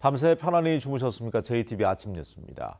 밤새 편안히 주무셨습니까? JTBC 아침 뉴스입니다.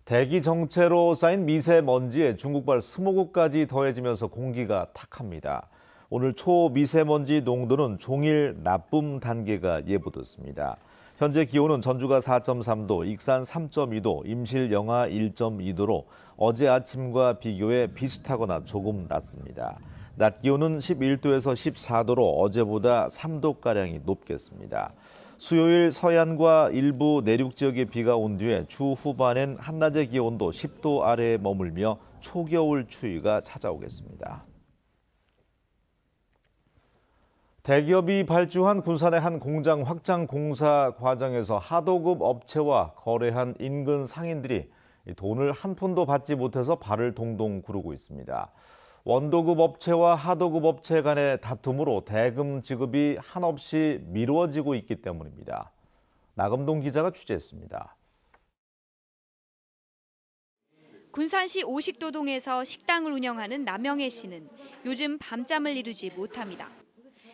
대기 정체로 쌓인 미세먼지에 중국발 스모그까지 더해지면서 공기가 탁합니다. 오늘 초미세먼지 농도는 종일 나쁨 단계가 예보됐습니다. 현재 기온은 전주가 4.3도, 익산 3.2도, 임실 영하 1.2도로 어제 아침과 비교해 비슷하거나 조금 낮습니다. 낮 기온은 11도에서 14도로 어제보다 3도가량이 높겠습니다. 수요일 서해안과 일부 내륙 지역에 비가 온 뒤에 주 후반엔 한낮의 기온도 10도 아래에 머물며 초겨울 추위가 찾아오겠습니다. 대기업이 발주한 군산의 한 공장 확장 공사 과정에서 하도급 업체와 거래한 인근 상인들이 돈을 한 푼도 받지 못해서 발을 동동 구르고 있습니다. 원도급 업체와 하도급 업체 간의 다툼으로 대금 지급이 한없이 미뤄지고 있기 때문입니다. 나금동 기자가 취재했습니다. 군산시 오식도동에서 식당을 운영하는 남영애 씨는 요즘 밤잠을 이루지 못합니다.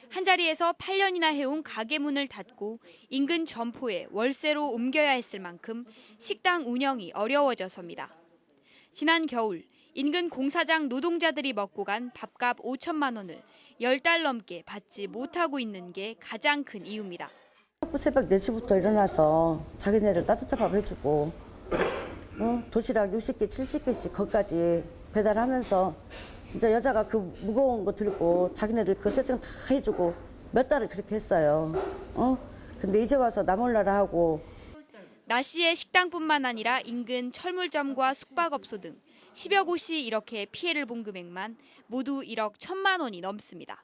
한자리에서 8년이나 해온 가게 문을 닫고 인근 점포에 월세로 옮겨야 했을 만큼 식당 운영이 어려워져서입니다. 지난 겨울 인근 공사장 노동자들이 먹고 간 밥값 5천만 원을 10달 넘게 받지 못하고 있는 게 가장 큰 이유입니다. 새벽 4시부터 일어나서 자기네들 따뜻한 밥 해주고 도시락 60개, 70개씩 거기까지 배달하면서 진짜 여자가 그 무거운 거 들고 자기네들 그 세팅 다 해주고 몇 달을 그렇게 했어요. 근데 이제 와서 나 몰라라 하고. 나 씨의 식당뿐만 아니라 인근 철물점과 숙박업소 등 10여 곳이 이렇게 피해를 본 금액만 모두 1억 1천만 원이 넘습니다.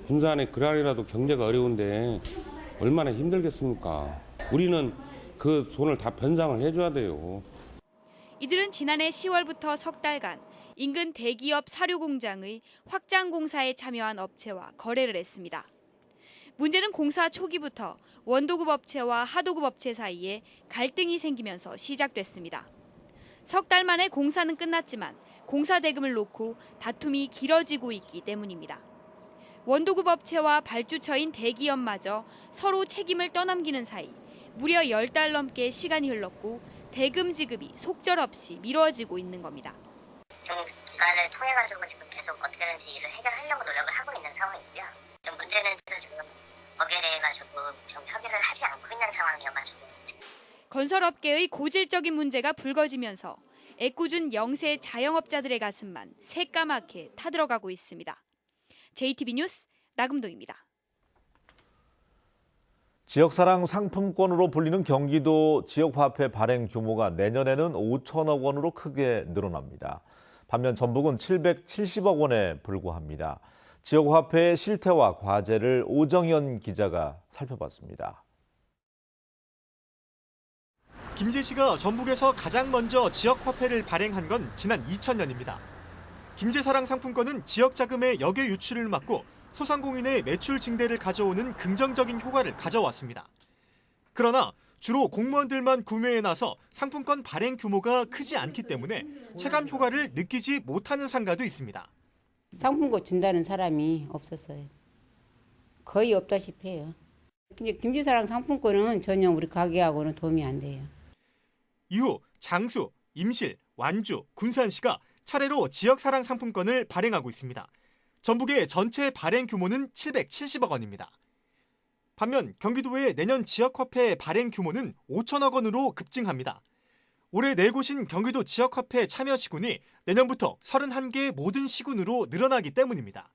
군산에 그날이라도 경제가 어려운데 얼마나 힘들겠습니까? 우리는 그 돈을 다 변상을 해줘야 돼요. 이들은 지난해 10월부터 석 달간 인근 대기업 사료 공장의 확장 공사에 참여한 업체와 거래를 했습니다. 문제는 공사 초기부터 원도급 업체와 하도급 업체 사이에 갈등이 생기면서 시작됐습니다. 석 달 만에 공사는 끝났지만 공사 대금을 놓고 다툼이 길어지고 있기 때문입니다. 원도급 업체와 발주처인 대기업마저 서로 책임을 떠넘기는 사이 무려 10달 넘게 시간이 흘렀고 대금 지급이 속절없이 미뤄지고 있는 겁니다. 좀 기간을 통해가지고 지금 계속 어떻게든지 일을 해결하려고 노력을 하고 있는 상황이고요. 좀 문제는 지금 거기에 대해가지고 좀 협의를 하지 않고 있는 상황이어가지고. 건설업계의 고질적인 문제가 불거지면서 애꿎은 영세 자영업자들의 가슴만 새까맣게 타들어가고 있습니다. JTBC 뉴스 나금동입니다. 지역사랑 상품권으로 불리는 경기도 지역화폐 발행 규모가 내년에는 5천억 원으로 크게 늘어납니다. 반면 전북은 770억 원에 불과합니다. 지역화폐의 실태와 과제를 오정현 기자가 살펴봤습니다. 김제시가 전북에서 가장 먼저 지역화폐를 발행한 건 지난 2000년입니다. 김제사랑 상품권은 지역자금의 역외 유출을 막고 소상공인의 매출 증대를 가져오는 긍정적인 효과를 가져왔습니다. 그러나 주로 공무원들만 구매에 나서 상품권 발행 규모가 크지 않기 때문에 체감 효과를 느끼지 못하는 상가도 있습니다. 상품권 준다는 사람이 없었어요. 거의 없다시피 해요. 근데 김제사랑 상품권은 전혀 우리 가게하고는 도움이 안 돼요. 이후 장수, 임실, 완주, 군산시가 차례로 지역사랑 상품권을 발행하고 있습니다. 전북의 전체 발행 규모는 770억 원입니다. 반면 경기도의 내년 지역화폐 발행 규모는 5천억 원으로 급증합니다. 올해 4곳인 경기도 지역화폐 참여 시군이 내년부터 31개 모든 시군으로 늘어나기 때문입니다.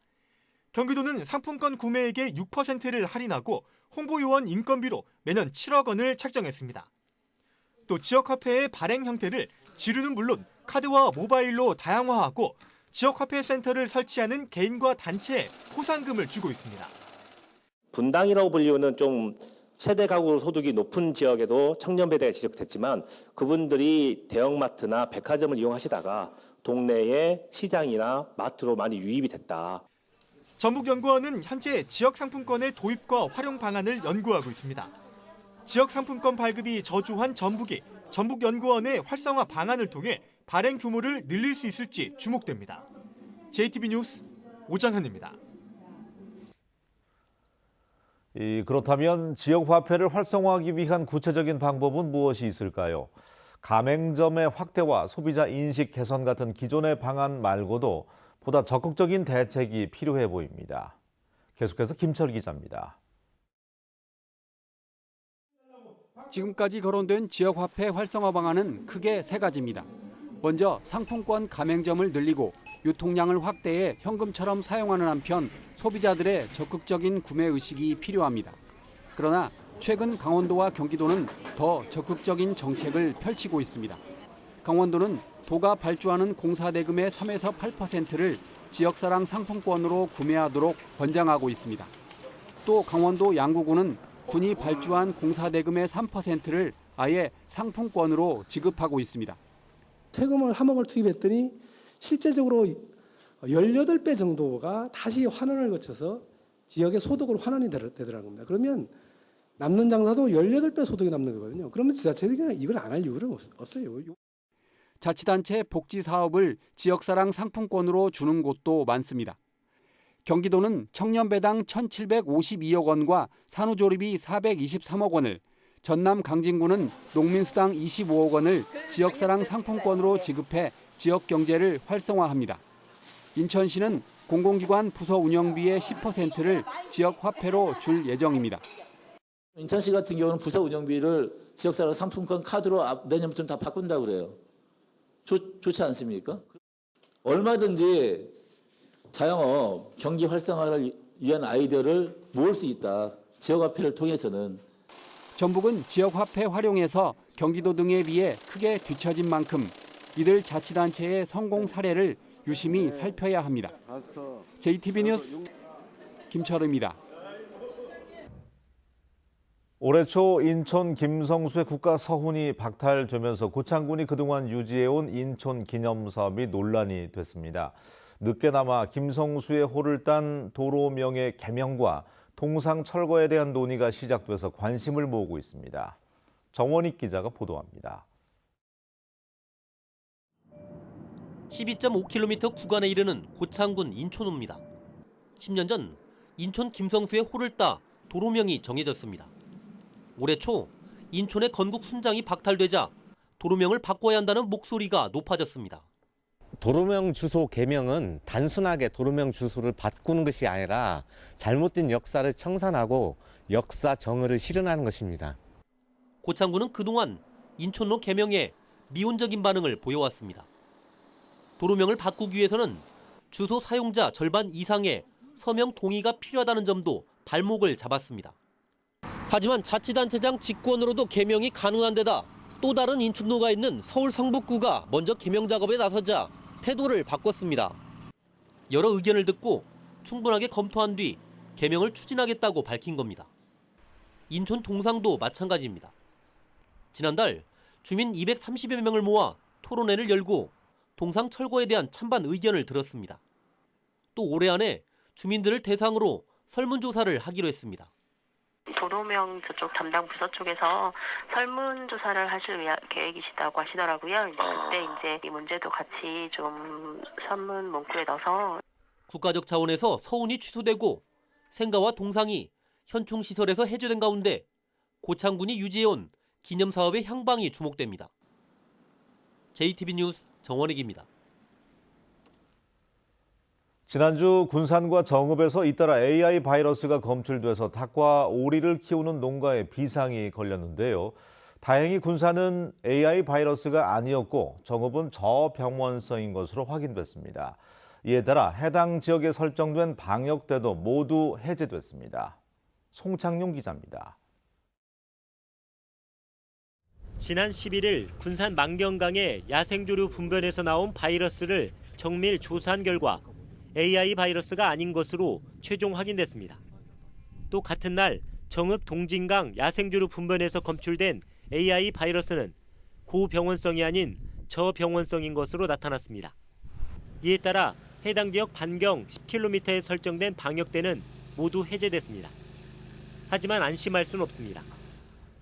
경기도는 상품권 구매액의 6%를 할인하고 홍보요원 인건비로 매년 7억 원을 책정했습니다. 또 지역화폐의 발행 형태를 지류는 물론 카드와 모바일로 다양화하고 지역화폐 센터를 설치하는 개인과 단체에 포상금을 주고 있습니다. 분당이라고 불리우는 좀 세대 가구 소득이 높은 지역에도 청년 배대가 지적됐지만 그분들이 대형마트나 백화점을 이용하시다가 동네의 시장이나 마트로 많이 유입이 됐다. 전북연구원은 현재 지역상품권의 도입과 활용 방안을 연구하고 있습니다. 지역상품권 발급이 저조한 전북이 전북연구원의 활성화 방안을 통해 발행 규모를 늘릴 수 있을지 주목됩니다. JTBC 뉴스 오정현입니다. 그렇다면 지역 화폐를 활성화하기 위한 구체적인 방법은 무엇이 있을까요? 가맹점의 확대와 소비자 인식 개선 같은 기존의 방안 말고도 보다 적극적인 대책이 필요해 보입니다. 계속해서 김철 기자입니다. 지금까지 거론된 지역화폐 활성화 방안은 크게 세 가지입니다. 먼저 상품권 가맹점을 늘리고 유통량을 확대해 현금처럼 사용하는 한편 소비자들의 적극적인 구매 의식이 필요합니다. 그러나 최근 강원도와 경기도는 더 적극적인 정책을 펼치고 있습니다. 강원도는 도가 발주하는 공사대금의 3에서 8%를 지역사랑 상품권으로 구매하도록 권장하고 있습니다. 또 강원도 양구군은 군이 발주한 공사대금의 3%를 아예 상품권으로 지급하고 있습니다. 세금을 함흥을 투입했더니 실제적으로 18배 정도가 다시 환원을 거쳐서 지역의 소득으로 환원이 되더라는 겁니다. 그러면 남는 장사도 18배 소득이 남는 거거든요. 그러면 지자체들이 이걸 안 할 이유는 없어요. 자치단체 복지 사업을 지역사랑 상품권으로 주는 곳도 많습니다. 경기도는 청년배당 1,752억 원과 산후조리비 423억 원을, 전남 강진구는 농민수당 25억 원을 지역사랑 상품권으로 지급해 지역 경제를 활성화합니다. 인천시는 공공기관 부서 운영비의 10%를 지역 화폐로 줄 예정입니다. 인천시 같은 경우는 부서 운영비를 지역사랑 상품권 카드로 내년부터는 다 바꾼다고 그래요. 좋지 않습니까? 얼마든지 자영업 경기 활성화를 위한 아이디어를 모을 수 있다. 지역화폐를 통해서는. 전북은 지역화폐 활용에서 경기도 등에 비해 크게 뒤처진 만큼 이들 자치단체의 성공 사례를 유심히 살펴야 합니다. JTB 뉴스 김철우입니다. 올해 초 인천 김성수의 국가 서훈이 박탈되면서 고창군이 그동안 유지해온 인천 기념사업이 논란이 됐습니다. 늦게나마 김성수의 호를 딴 도로명의 개명과 동상 철거에 대한 논의가 시작돼서 관심을 모으고 있습니다. 정원익 기자가 보도합니다. 12.5km 구간에 이르는 고창군 인천호입니다. 10년 전 인천 김성수의 호를 따 도로명이 정해졌습니다. 올해 초 인천의 건국 훈장이 박탈되자 도로명을 바꿔야 한다는 목소리가 높아졌습니다. 도로명 주소 개명은 단순하게 도로명 주소를 바꾸는 것이 아니라 잘못된 역사를 청산하고 역사 정의를 실현하는 것입니다. 고창군은 그동안 인천로 개명에 미온적인 반응을 보여왔습니다. 도로명을 바꾸기 위해서는 주소 사용자 절반 이상의 서명 동의가 필요하다는 점도 발목을 잡았습니다. 하지만 자치단체장 직권으로도 개명이 가능한 데다 또 다른 인천로가 있는 서울 성북구가 먼저 개명 작업에 나서자 태도를 바꿨습니다. 여러 의견을 듣고 충분하게 검토한 뒤 개명을 추진하겠다고 밝힌 겁니다. 인천 동상도 마찬가지입니다. 지난달 주민 230여 명을 모아 토론회를 열고 동상 철거에 대한 찬반 의견을 들었습니다. 또 올해 안에 주민들을 대상으로 설문조사를 하기로 했습니다. 도로명 저쪽 담당 부서 쪽에서 설문조사를 하실 계획이시다고 하시더라고요. 그때 이 문제도 같이 좀 설문 문구에 넣어서. 국가적 차원에서 서운이 취소되고 생가와 동상이 현충시설에서 해제된 가운데 고창군이 유지해온 기념사업의 향방이 주목됩니다. JTB 뉴스 정원익입니다. 지난주 군산과 정읍에서 잇따라 AI 바이러스가 검출돼서 닭과 오리를 키우는 농가에 비상이 걸렸는데요. 다행히 군산은 AI 바이러스가 아니었고 정읍은 저병원성인 것으로 확인됐습니다. 이에 따라 해당 지역에 설정된 방역대도 모두 해제됐습니다. 송창용 기자입니다. 지난 11일 군산 만경강의 야생조류 분변에서 나온 바이러스를 정밀 조사한 결과 AI 바이러스가 아닌 것으로 최종 확인됐습니다. 또 같은 날 정읍 동진강 야생조류 분변에서 검출된 AI 바이러스는 고병원성이 아닌 저병원성인 것으로 나타났습니다. 이에 따라 해당 지역 반경 10km에 설정된 방역대는 모두 해제됐습니다. 하지만 안심할 수는 없습니다.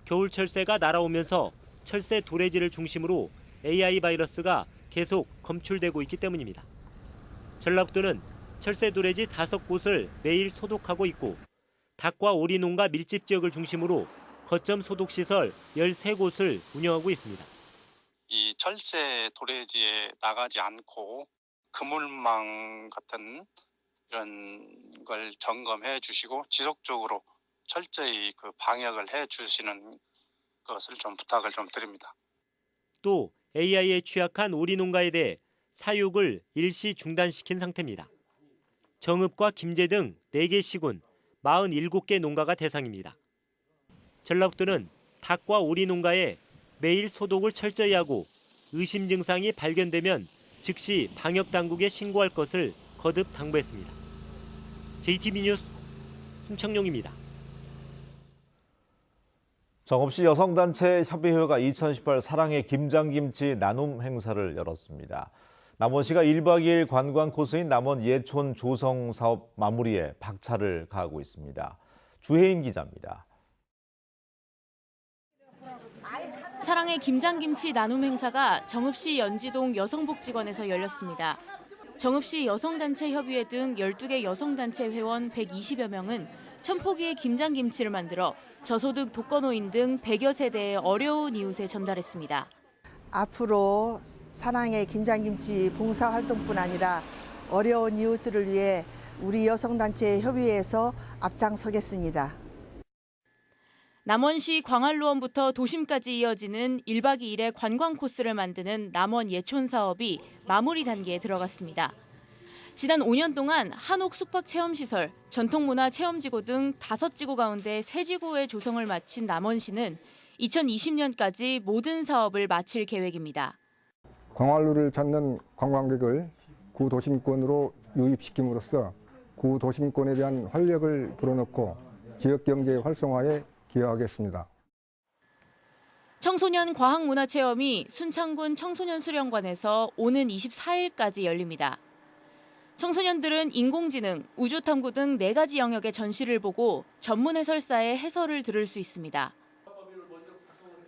겨울 철새가 날아오면서 철새 도래지를 중심으로 AI 바이러스가 계속 검출되고 있기 때문입니다. 전라북도는 철새 도래지 5곳을 매일 소독하고 있고 닭과 오리 농가 밀집 지역을 중심으로 거점 소독 시설 13곳을 운영하고 있습니다. 이 철새 도래지에 나가지 않고 그물망 같은 이런 걸 점검해 주시고 지속적으로 철저히 그 방역을 해 주시는 것을 좀 부탁을 좀 드립니다. 또 AI에 취약한 오리 농가에 대해 사육을 일시 중단시킨 상태입니다. 정읍과 김제 등 4개 시군 47개 농가가 대상입니다. 전라북도는 닭과 오리 농가에 매일 소독을 철저히 하고 의심 증상이 발견되면 즉시 방역당국에 신고할 것을 거듭 당부했습니다. JTB 뉴스 송창용입니다. 정읍시 여성단체 협의회가 2018 사랑의 김장김치 나눔 행사를 열었습니다. 남원시가 1박 2일 관광 코스인 남원 예촌 조성 사업 마무리에 박차를 가하고 있습니다. 주혜인 기자입니다. 사랑의 김장김치 나눔 행사가 정읍시 연지동 여성복지관에서 열렸습니다. 정읍시 여성단체 협의회 등 12개 여성단체 회원 120여 명은 1000포기의 김장김치를 만들어 저소득 독거노인 등 100여 세대의 어려운 이웃에 전달했습니다. 앞으로 사랑의 김장김치 봉사활동뿐 아니라 어려운 이웃들을 위해 우리 여성단체 협의회에서 앞장서겠습니다. 남원시 광안루원부터 도심까지 이어지는 1박 2일의 관광 코스를 만드는 남원 예촌 사업이 마무리 단계에 들어갔습니다. 지난 5년 동안 한옥 숙박체험시설, 전통문화체험지구 등 5지구 가운데 3지구의 조성을 마친 남원시는 2020년까지 모든 사업을 마칠 계획입니다. 광안루를 찾는 관광객을 구도심권으로 유입시킴으로써 구도심권에 대한 활력을 불어넣고 지역경제 활성화에 기여하겠습니다. 청소년 과학문화체험이 순창군 청소년수련관에서 오는 24일까지 열립니다. 청소년들은 인공지능, 우주탐구 등 4가지 영역의 전시를 보고 전문 해설사의 해설을 들을 수 있습니다.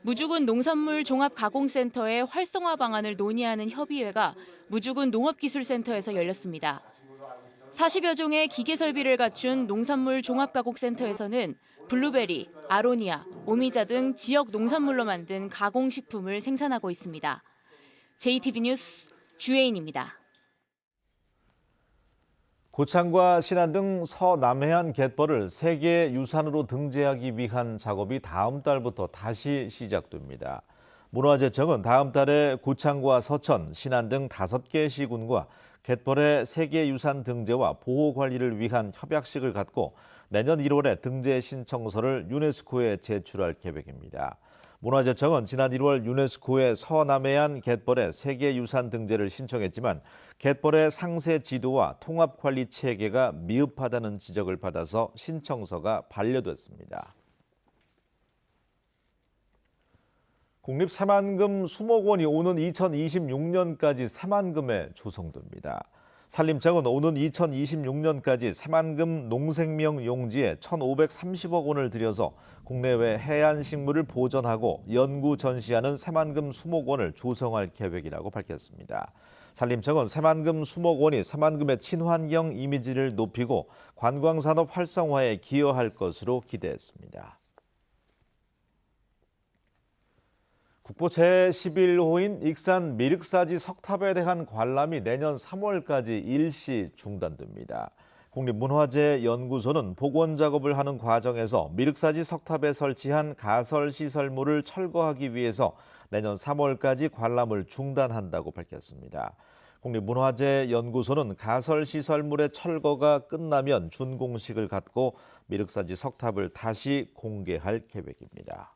무주군 농산물 종합가공센터의 활성화 방안을 논의하는 협의회가 무주군 농업기술센터에서 열렸습니다. 40여 종의 기계 설비를 갖춘 농산물 종합가공센터에서는 블루베리, 아로니아, 오미자 등 지역 농산물로 만든 가공식품을 생산하고 있습니다. JTB 뉴스 주혜인입니다. 고창과 신안 등 서남해안 갯벌을 세계유산으로 등재하기 위한 작업이 다음 달부터 다시 시작됩니다. 문화재청은 다음 달에 고창과 서천, 신안 등 5개 시군과 갯벌의 세계유산 등재와 보호 관리를 위한 협약식을 갖고 내년 1월에 등재 신청서를 유네스코에 제출할 계획입니다. 문화재청은 지난 1월 유네스코에 서남해안 갯벌의 세계유산 등재를 신청했지만 갯벌의 상세 지도와 통합관리 체계가 미흡하다는 지적을 받아서 신청서가 반려됐습니다. 국립 새만금 수목원이 오는 2026년까지 새만금에 조성됩니다. 산림청은 오는 2026년까지 새만금 농생명 용지에 1,530억 원을 들여서 국내외 해안식물을 보존하고 연구 전시하는 새만금 수목원을 조성할 계획이라고 밝혔습니다. 산림청은 새만금 수목원이 새만금의 친환경 이미지를 높이고 관광산업 활성화에 기여할 것으로 기대했습니다. 국보 제11호인 익산 미륵사지 석탑에 대한 관람이 내년 3월까지 일시 중단됩니다. 국립문화재연구소는 복원 작업을 하는 과정에서 미륵사지 석탑에 설치한 가설시설물을 철거하기 위해서 내년 3월까지 관람을 중단한다고 밝혔습니다. 국립문화재연구소는 가설시설물의 철거가 끝나면 준공식을 갖고 미륵사지 석탑을 다시 공개할 계획입니다.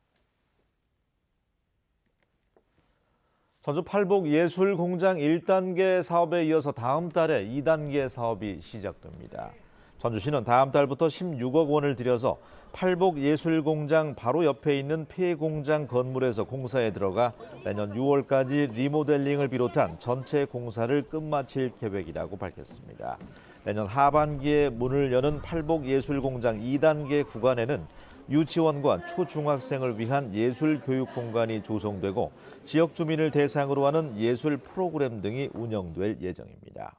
전주 팔복예술공장 1단계 사업에 이어서 다음 달에 2단계 사업이 시작됩니다. 전주시는 다음 달부터 16억 원을 들여서 팔복예술공장 바로 옆에 있는 폐공장 건물에서 공사에 들어가 내년 6월까지 리모델링을 비롯한 전체 공사를 끝마칠 계획이라고 밝혔습니다. 내년 하반기에 문을 여는 팔복예술공장 2단계 구간에는 유치원과 초중학생을 위한 예술 교육 공간이 조성되고 지역 주민을 대상으로 하는 예술 프로그램 등이 운영될 예정입니다.